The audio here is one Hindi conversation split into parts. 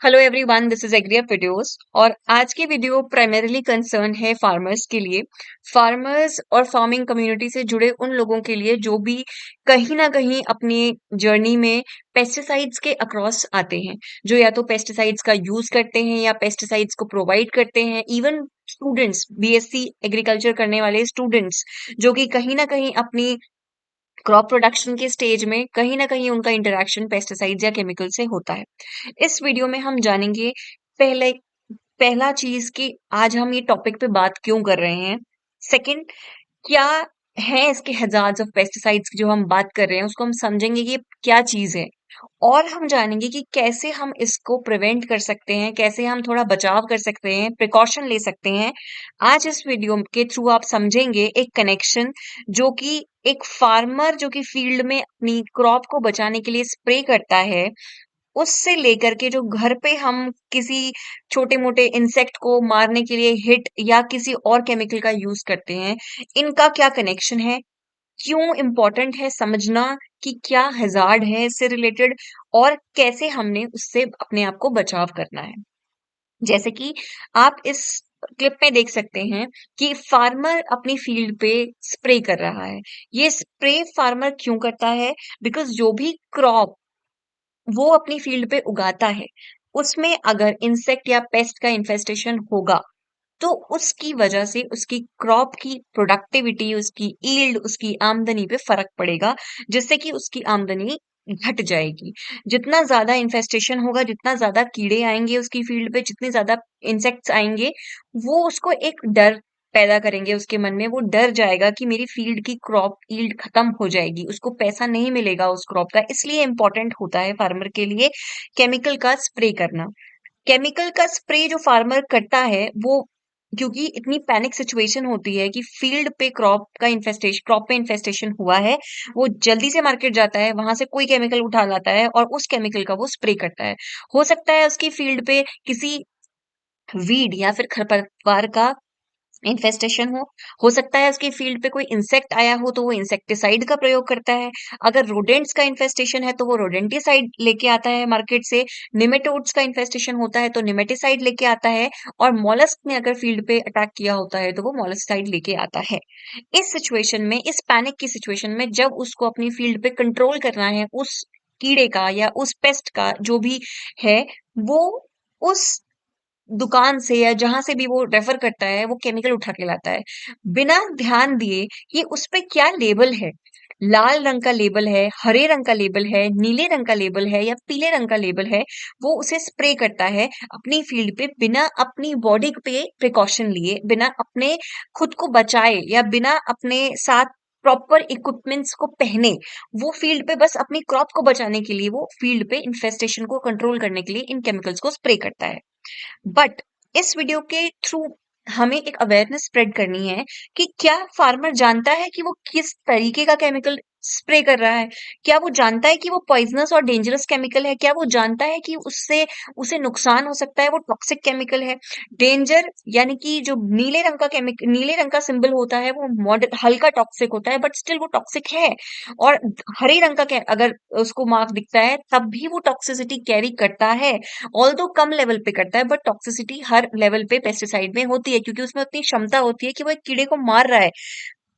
Hello everyone, this is agri videos. और आज की वीडियो प्राइमरीली कंसर्न है फार्मर्स के लिए। फार्मर्स और फार्मिंग कम्युनिटी से जुड़े उन लोगों के लिए जो भी कहीं ना कहीं अपनी जर्नी में पेस्टिसाइड्स के अक्रॉस आते हैं, जो या तो पेस्टिसाइड्स का यूज करते हैं या पेस्टिसाइड्स को प्रोवाइड करते हैं। इवन स्टूडेंट्स, बीएससी एग्रीकल्चर करने वाले स्टूडेंट्स जो कि कहीं ना कहीं अपनी क्रॉप प्रोडक्शन के स्टेज में कहीं ना कहीं उनका इंटरेक्शन पेस्टिसाइड्स या केमिकल से होता है। इस वीडियो में हम जानेंगे पहले पहला चीज कि आज हम ये टॉपिक पे बात क्यों कर रहे हैं। सेकंड, क्या है इसके हैजार्ड्स ऑफ पेस्टिसाइड्स की जो हम बात कर रहे हैं, उसको हम समझेंगे कि ये क्या चीज है। और हम जानेंगे कि कैसे हम इसको प्रिवेंट कर सकते हैं, कैसे हम थोड़ा बचाव कर सकते हैं, प्रिकॉशन ले सकते हैं। आज इस वीडियो के थ्रू आप समझेंगे एक कनेक्शन जो कि एक फार्मर जो कि फील्ड में अपनी क्रॉप को बचाने के लिए स्प्रे करता है, उससे लेकर के जो घर पे हम किसी छोटे-मोटे इंसेक्ट को मारने के लिए हिट या किसी और केमिकल का यूज़ करते हैं, इनका क्या कनेक्शन है? क्यों इम्पोर्टेंट है समझना कि क्या हैज़ार्ड है इससे रिलेटेड और कैसे हमने उससे अपने आप को बचाव करना है? जैसे कि आप इस क्लिप में देख सकते हैं कि फार्मर अपनी फील्ड पे स्प्रे कर रहा है। ये स्प्रे फार्मर क्यों करता है? बिकॉज़ जो भी क्रॉप वो अपनी फील्ड पे उगाता है, उसमें अगर इंसेक्ट या पेस्ट का इन्फेस्टेशन होगा, तो उसकी वजह से उसकी क्रॉप की प्रोडक्टिविटी, उसकी यील्ड, उसकी आमदनी पे फ़र्क पड़ेगा, जिससे कि उसकी आमदनी घट जाएगी। जितना ज़्यादा इन्फेस्टेशन होगा, जितना ज़्यादा कीड़े आएँगे उसकी फील्ड पे, जितने ज़्यादा इंसेक्ट्स आएँगे, वो उसको एक डर पैदा करेंगे उसके मन में। वो डर जाएगा कि मेरी फील्ड की क्रॉप यील्ड खत्म हो जाएगी, उसको पैसा नहीं मिलेगा उस क्रॉप का। इसलिए इम्पोर्टेंट होता है फार्मर के लिए केमिकल का स्प्रे करना। केमिकल का स्प्रे जो फार्मर करता है वो, क्योंकि इतनी पैनिक सिचुएशन होती है कि फील्ड पे क्रॉप पे इन्फेस्टेशन हुआ है, वो जल्दी से मार्केट जाता है, वहां से कोई केमिकल उठा लाता है और उस केमिकल का वो स्प्रे करता है। हो सकता है उसकी फील्ड पे किसी वीड या फिर खरपतवार का इन्फेस्टेशन हो सकता है उसकी फील्ड पे कोई इंसेक्ट आया हो तो वो इंसेक्टिसाइड का प्रयोग करता है। अगर रोडेंट्स का इन्फेस्टेशन है तो वो रोडेंटिसाइड लेके आता है मार्केट से। निमेटोड्स का इन्फेस्टेशन होता है तो निमेटिसाइड लेके आता है। और मॉलस्क ने अगर फील्ड पे अटैक किया होता है तो वो मॉलस्काइड लेके आता है। इस सिचुएशन में, इस पैनिक की सिचुएशन में, जब उसको अपनी फील्ड पे कंट्रोल करना है उस कीड़े का या उस पेस्ट का जो भी है, वो उस दुकान से या जहाँ से भी वो रेफर करता है, वो केमिकल उठा के लाता है। बिना ध्यान दिए कि उस पे क्या लेबल है। लाल रंग का लेबल है, हरे रंग का लेबल है, नीले रंग का लेबल है या पीले रंग का लेबल है, वो उसे स्प्रे करता है अपनी फील्ड पे बिना अपनी बॉडी पे प्रिकॉशन लिए, बिना अपने खुद को बचाए या बिना अपने साथ प्रॉपर इक्विपमेंट्स को पहने। वो फील्ड पे बस अपनी क्रॉप को बचाने के लिए, वो फील्ड पे इन्फेस्टेशन को कंट्रोल करने के लिए इन केमिकल्स को स्प्रे करता है। बट इस वीडियो के थ्रू हमें एक अवेयरनेस स्प्रेड करनी है कि क्या फार्मर जानता है कि वो किस तरीके का केमिकल स्प्रे कर रहा है? क्या वो जानता है कि वो पॉइजनस और डेंजरस केमिकल है? क्या वो जानता है कि उससे उसे नुकसान हो सकता है, वो टॉक्सिक केमिकल है? डेंजर यानी कि जो नीले रंग का सिंबल होता है वो हल्का टॉक्सिक होता है, बट स्टिल वो टॉक्सिक है। और हरे रंग का अगर उसको मार्क दिखता है तब भी वो टॉक्सिसिटी कैरी करता है। ऑल्दो कम लेवल पे करता है, बट टॉक्सिसिटी हर लेवल पे पेस्टिसाइड में होती है, क्योंकि उसमें उतनी क्षमता होती है कि वो एक कीड़े को मार रहा है।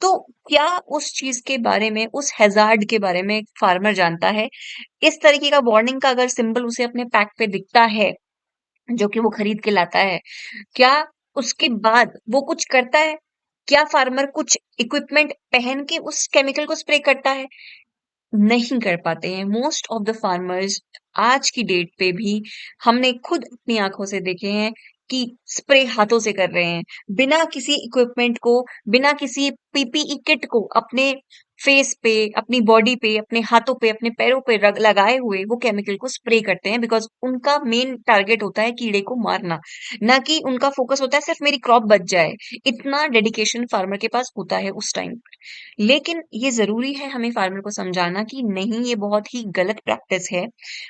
तो क्या उस चीज के बारे में, उस हैजार्ड के बारे में फार्मर जानता है? इस तरीके का वार्निंग का अगर सिंबल उसे अपने पैक पे दिखता है जो कि वो खरीद के लाता है, क्या उसके बाद वो कुछ करता है? क्या फार्मर कुछ इक्विपमेंट पहन के उस केमिकल को स्प्रे करता है? नहीं कर पाते हैं मोस्ट ऑफ द फार्मर्स। आज की डेट पे भी हमने खुद अपनी आंखों से देखे हैं कि स्प्रे हाथों से कर रहे हैं, बिना किसी इक्विपमेंट को, बिना किसी पीपीई किट को अपने फेस पे, अपनी बॉडी पे, अपने हाथों पे, अपने पैरों पे लगाए हुए वो केमिकल को स्प्रे करते हैं। बिकॉज उनका मेन टारगेट होता है कीड़े को मारना, ना कि उनका फोकस होता है सिर्फ मेरी क्रॉप बच जाए। इतना डेडिकेशन फार्मर के पास होता है उस टाइम। लेकिन ये ज़रूरी है हमें फार्मर को समझाना कि नहीं, ये बहुत ही गलत प्रैक्टिस है।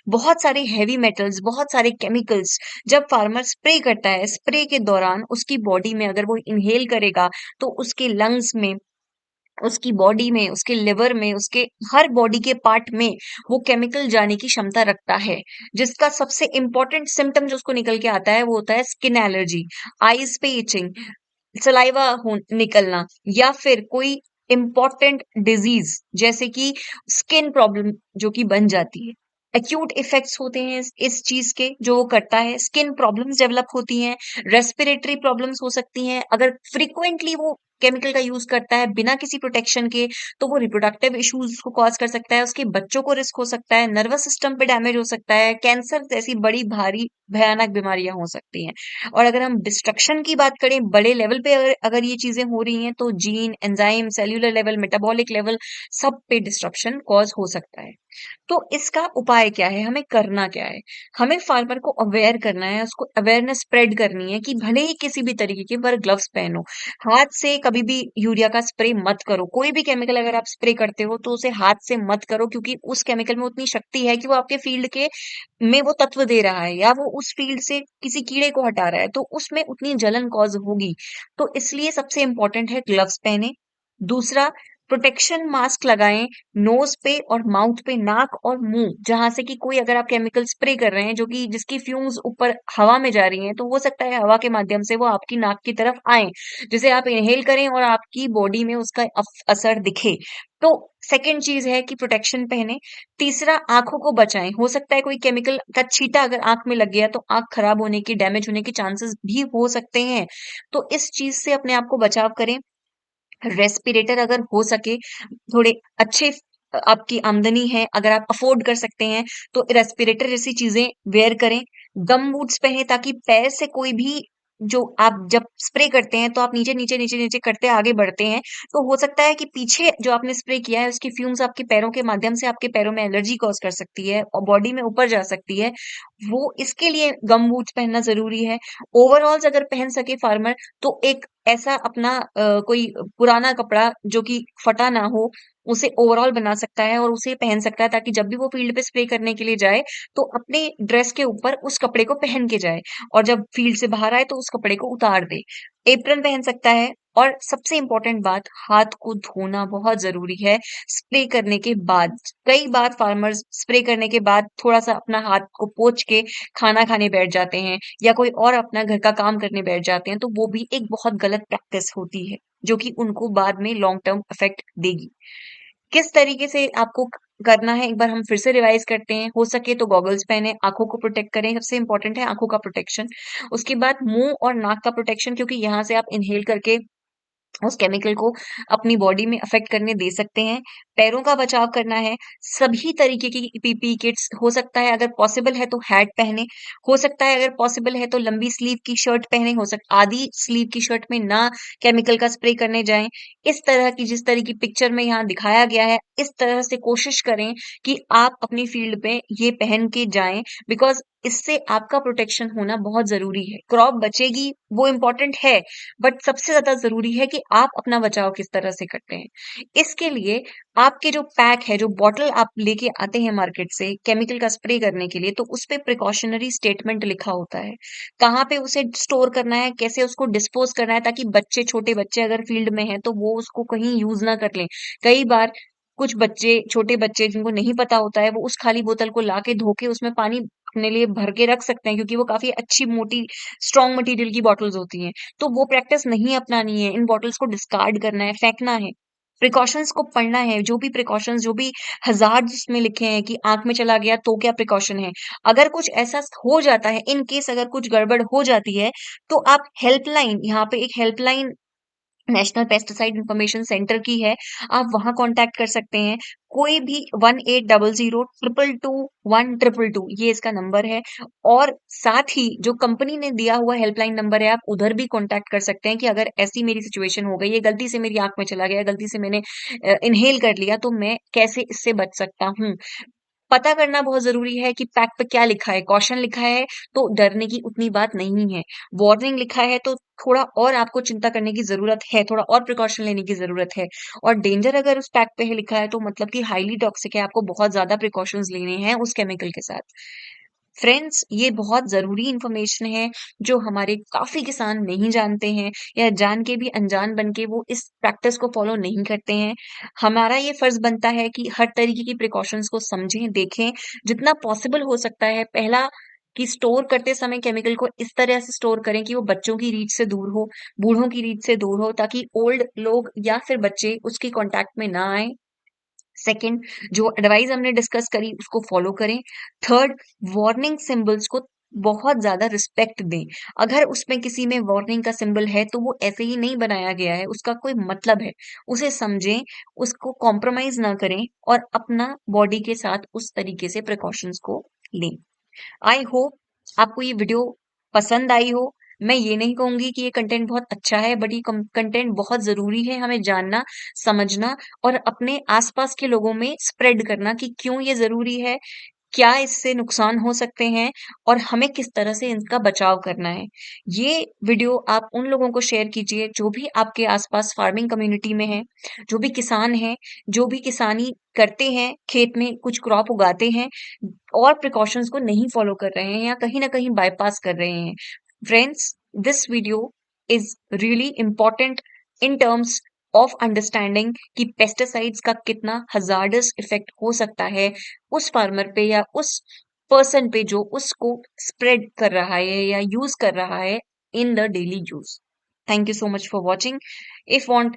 बहुत सारे हेवी मेटल्स, बहुत सारे केमिकल्स जब फार्मर स्प्रे करता है, स्प्रे के दौरान उसकी बॉडी में अगर वो इन्हेल करेगा तो उसके लंग्स में उसकी बॉडी में, उसके लिवर में, उसके हर बॉडी के पार्ट में वो केमिकल जाने की क्षमता रखता है। जिसका सबसे इम्पोर्टेंट सिम्पटम जो उसको निकल के आता है वो होता है स्किन एलर्जी, आईज पे इचिंग, सलाइवा हो निकलना, या फिर कोई इम्पोर्टेंट डिजीज जैसे कि स्किन प्रॉब्लम जो कि बन जाती है। एक्यूट इफेक्ट्स होते हैं इस चीज के जो वो करता है। स्किन प्रॉब्लम्स डेवलप होती हैं, रेस्पिरेटरी प्रॉब्लम्स हो सकती हैं। अगर फ्रिक्वेंटली वो केमिकल का यूज करता है बिना किसी प्रोटेक्शन के, तो वो रिप्रोडक्टिव इश्यूज को कॉज कर सकता है, उसके बच्चों को रिस्क हो सकता है, नर्वस सिस्टम पे डैमेज हो सकता है, कैंसर जैसी बड़ी भारी भयानक बीमारियां हो सकती हैं। और अगर हम डिस्ट्रक्शन की बात करें बड़े लेवल पे, अगर अगर ये चीजें हो रही हैं, तो gene, enzyme, cellular level, metabolic level, सब पे डिस्ट्रप्शन कॉज हो सकता है। तो इसका उपाय क्या है? हमें करना क्या है? हमें फार्मर को अवेयर करना है, उसको अवेयरनेस स्प्रेड करनी है कि भले ही किसी भी तरीके के पर ग्लव्स पहनो, हाथ से कभी भी यूरिया का स्प्रे मत करो। कोई भी केमिकल अगर आप स्प्रे करते हो तो उसे हाथ से मत करो, क्योंकि उस केमिकल में उतनी शक्ति है कि वो आपके फील्ड के में वो तत्व दे रहा है, या वो उस फील्ड से किसी कीड़े को हटा रहा है, तो उसमें उतनी जलन कॉज होगी। तो इसलिए सबसे इंपॉर्टेंट है ग्लव्स पहने। दूसरा, प्रोटेक्शन मास्क लगाएं, नोज पे और माउथ पे, नाक और मुंह जहां से कि कोई अगर आप केमिकल स्प्रे कर रहे हैं जो कि जिसकी फ्यूम्स ऊपर हवा में जा रही हैं, तो हो सकता है हवा के माध्यम से वो आपकी नाक की तरफ आए, जिसे आप इनहेल करें और आपकी बॉडी में उसका असर दिखे। तो सेकंड चीज है कि प्रोटेक्शन पहने। तीसरा, आंखों को बचाएं। हो सकता है कोई केमिकल का छींटा अगर आंख में लग गया तो आंख खराब होने की, डैमेज होने के चांसेस भी हो सकते हैं। तो इस चीज से अपने आप को बचाव करें। रेस्पिरेटर अगर हो सके, थोड़े अच्छे आपकी आमदनी है, अगर आप अफोर्ड कर सकते हैं, तो रेस्पिरेटर जैसी चीजें वेयर करें। गम बूट्स पहने ताकि पैर से कोई भी, जो आप जब स्प्रे करते हैं तो आप नीचे नीचे नीचे नीचे करते आगे बढ़ते हैं, तो हो सकता है कि पीछे जो आपने स्प्रे किया है उसकी फ्यूम्स आपके पैरों के माध्यम से आपके पैरों में एलर्जी कॉज कर सकती है और बॉडी में ऊपर जा सकती है। वो इसके लिए गम बूट्स पहनना जरूरी है। ओवरऑल्स अगर पहन सके फार्मर, तो एक ऐसा अपना कोई पुराना कपड़ा जो कि फटा ना हो, उसे ओवरऑल बना सकता है और उसे पहन सकता है, ताकि जब भी वो फील्ड पे स्प्रे करने के लिए जाए, तो अपने ड्रेस के ऊपर उस कपड़े को पहन के जाए, और जब फील्ड से बाहर आए तो उस कपड़े को उतार दे। एप्रन पहन सकता है। और सबसे इम्पोर्टेंट बात, हाथ को धोना बहुत जरूरी है स्प्रे करने के बाद। कई बार फार्मर्स स्प्रे करने के बाद थोड़ा सा अपना हाथ को पोंछ के खाना खाने बैठ जाते हैं, या कोई और अपना घर का काम करने बैठ जाते हैं, तो वो भी एक बहुत गलत प्रैक्टिस होती है, जो कि उनको बाद में लॉन्ग टर्म इफेक्ट देगी। किस तरीके से आपको करना है, एक बार हम फिर से रिवाइज करते हैं। हो सके तो गॉगल्स पहने, आंखों को प्रोटेक्ट करें, सबसे इंपॉर्टेंट है आंखों का प्रोटेक्शन। उसके बाद मुंह और नाक का प्रोटेक्शन, क्योंकि यहाँ से आप इनहेल करके उस केमिकल को अपनी बॉडी में अफेक्ट करने दे सकते हैं। पैरों का बचाव करना है, सभी तरीके की पीपीई किट्स, हो सकता है अगर पॉसिबल है तो हैट पहने, हो सकता है अगर पॉसिबल है तो लंबी स्लीव की शर्ट पहने, हो सकता आधी स्लीव की शर्ट में ना केमिकल का स्प्रे करने जाएं। इस तरह की, जिस तरह की पिक्चर में यहाँ दिखाया गया है, इस तरह से कोशिश करें कि आप अपनी फील्ड पे ये पहन के जाएं, बिकॉज इससे आपका प्रोटेक्शन होना बहुत जरूरी है। क्रॉप बचेगी वो इम्पोर्टेंट है, बट सबसे ज्यादा जरूरी है कि आप अपना बचाव किस तरह से करते हैं। इसके लिए आपके जो पैक है, जो बॉटल आप लेके आते हैं मार्केट से केमिकल का स्प्रे करने के लिए, तो उस पे प्रिकॉशनरी स्टेटमेंट लिखा होता है, कहाँ पे उसे स्टोर करना है, कैसे उसको डिस्पोज करना है, ताकि बच्चे, छोटे बच्चे अगर फील्ड में हैं तो वो उसको कहीं यूज ना कर लें। कई बार कुछ बच्चे, छोटे बच्चे जिनको नहीं पता होता है, वो उस खाली बोतल को ला के धो के उसमें पानी अपने लिए भर के रख सकते हैं, क्योंकि वो काफी अच्छी मोटी स्ट्रॉन्ग मटेरियल की बॉटल्स होती हैं। तो वो प्रैक्टिस नहीं अपनानी है, इन बॉटल्स को डिस्कार्ड करना है, फेंकना है। प्रिकॉशंस को पढ़ना है, जो भी प्रिकॉशंस, जो भी हज़ार्ड जिसमें लिखे हैं कि आँख में चला गया तो क्या प्रिकॉशन है। अगर कुछ ऐसा हो जाता है, इन केस अगर कुछ गड़बड़ हो जाती है, तो आप हेल्पलाइन, यहाँ पे एक helpline national pesticide information centre की है, आप वहां कांटेक्ट कर सकते हैं। कोई भी 1800 222 122 ये इसका नंबर है। और साथ ही जो कंपनी ने दिया हुआ हेल्पलाइन नंबर है, आप उधर भी कांटेक्ट कर सकते हैं कि अगर ऐसी मेरी सिचुएशन हो गई है, गलती से मेरी आंख में चला गया, गलती से मैंने इनहेल कर लिया, तो मैं कैसे इससे बच सकता हूँ। पता करना बहुत ज़रूरी है कि पैक पे क्या लिखा है। कॉशन लिखा है तो डरने की उतनी बात नहीं है। वार्निंग लिखा है तो थोड़ा और आपको चिंता करने की ज़रूरत है, थोड़ा और प्रिकॉशन लेने की ज़रूरत है। और डेंजर अगर उस पैक पे है लिखा है तो मतलब कि हाइली टॉक्सिक है, आपको बहुत ज़्यादा प्रिकॉशंस लेने हैं उस केमिकल के साथ। फ्रेंड्स, ये बहुत ज़रूरी इन्फॉर्मेशन है जो हमारे काफ़ी किसान नहीं जानते हैं या जान के भी अनजान बन के वो इस प्रैक्टिस को फ़ॉलो नहीं करते हैं। हमारा ये फ़र्ज़ बनता है कि हर तरीके की प्रिकॉशंस को समझें, देखें, जितना पॉसिबल हो सकता है पहला कि स्टोर करते समय केमिकल को इस तरह से स्टोर करें कि वो बच्चों की रीच से दूर हो, बूढ़ों की रीच से दूर हो ताकि ओल्ड लोग या फिर बच्चे उसके कॉन्टैक्ट में ना आएँ। सेकंड, जो एडवाइस हमने डिस्कस करी उसको फॉलो करें। थर्ड, वार्निंग सिंबल्स को बहुत ज़्यादा रिस्पेक्ट दें। अगर उसमें किसी में वार्निंग का सिंबल है तो वो ऐसे ही नहीं बनाया गया है, उसका कोई मतलब है। उसे समझें, उसको कॉम्प्रोमाइज़ ना करें और अपना बॉडी के साथ उस तरीके से प्रिकॉशंस को लें। आई होप आपको ये वीडियो पसंद आई हो। मैं ये नहीं कहूँगी कि ये कंटेंट बहुत अच्छा है, बट ये कंटेंट बहुत ज़रूरी है हमें जानना, समझना और अपने आसपास के लोगों में स्प्रेड करना कि क्यों ये ज़रूरी है, क्या इससे नुकसान हो सकते हैं और हमें किस तरह से इनका बचाव करना है। ये वीडियो आप उन लोगों को शेयर कीजिए जो भी आपके आसपास फार्मिंग कम्युनिटी में हैं, जो भी किसान हैं, जो भी किसानी करते हैं, खेत में कुछ क्रॉप उगाते हैं और प्रिकॉशंस को नहीं फॉलो कर रहे हैं या कहीं न कहीं बायपास कर रहे हैं। Friends, this video is really important in terms of understanding कि पेस्टिसाइड्स का कितना हज़ार्डस इफ़ेक्ट हो सकता है उस फार्मर पे या उस पर्सन पे जो उसको स्प्रेड कर रहा है या यूज़ कर रहा है in the daily use. Thank you so much for watching. If want